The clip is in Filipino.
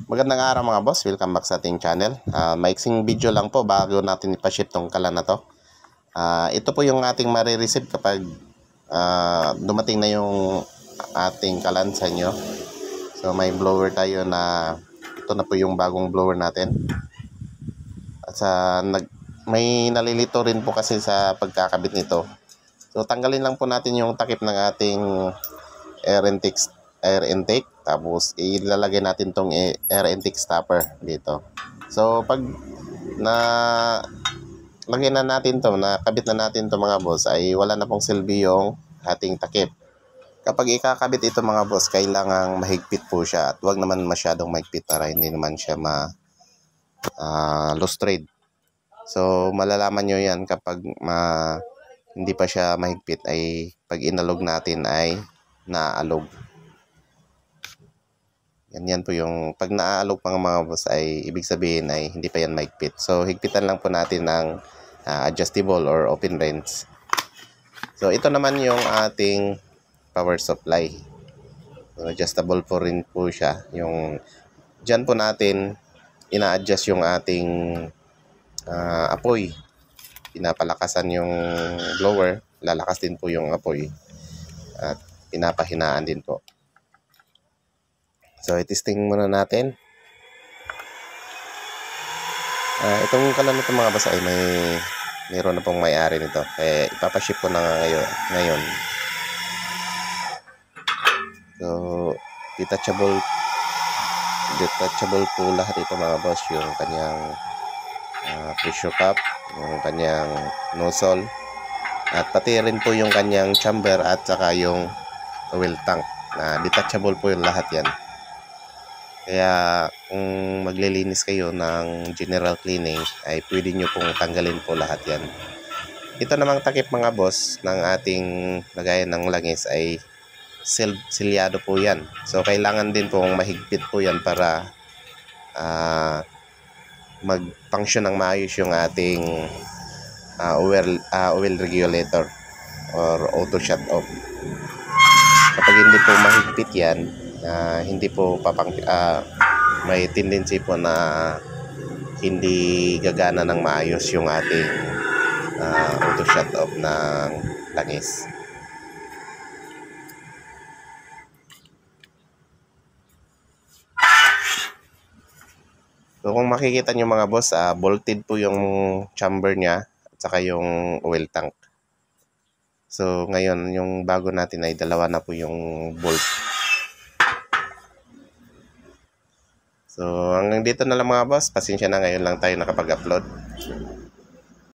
Magandang araw mga boss, welcome back sa ating channel. Maiksing video lang po bago natin ipaship tong kalan na to. Ito po yung ating marireceive kapag dumating na yung ating kalan sa inyo. So may blower tayo na ito na po yung bagong blower natin. At may nalilito rin po kasi sa pagkakabit nito. So tanggalin lang po natin yung takip ng ating air intake, tapos ilalagay natin tong air intake stopper dito. So pag na lagay na natin to, nakabit na natin to mga boss, ay wala na pong silbi yung ating takip. Kapag ikakabit ito mga boss, kailangang mahigpit po siya at wag naman masyadong mahigpit para hindi naman siya loose thread. So malalaman nyo yan kapag hindi pa siya mahigpit, ay pag inalog natin ay naaalog. Yan po yung pag naaalog pang mga boss, ay ibig sabihin ay hindi pa yan mahigpit. So higpitan lang po natin ng adjustable or open wrench. So ito naman yung ating power supply. So, adjustable po rin po siya. Yung dyan po natin ina-adjust yung ating apoy. Pinapalakasan yung blower, lalakas din po yung apoy at pinapahinaan din po. So i-testing muna natin. Itong kalan nito mga boss ay mayroon na pong may-ari nito, kaya ipapaship ko na ngayon. So detachable po lahat ito mga boss, yung kanyang pressure cap, yung kanyang nozzle, at pati rin po yung kanyang chamber at saka yung oil tank. Detachable po yung lahat yan. Kaya kung maglilinis kayo ng general cleaning, ay pwede nyo pong tanggalin po lahat yan. Ito namang takip mga boss ng ating lagayan ng langis ay silyado po yan. So kailangan din pong mahigpit po yan para mag-function ng maayos yung ating oil regulator or auto shut off. Kapag hindi po mahigpit yan, hindi po may tendency po na hindi gagana ng maayos yung ating auto shut off ng langis. So kung makikita nyo mga boss, bolted po yung chamber niya at saka yung oil tank. So ngayon yung bago natin ay dalawa na po yung bolt. So hanggang dito na lang mga boss, pasensya na, ngayon lang tayo nakapag-upload.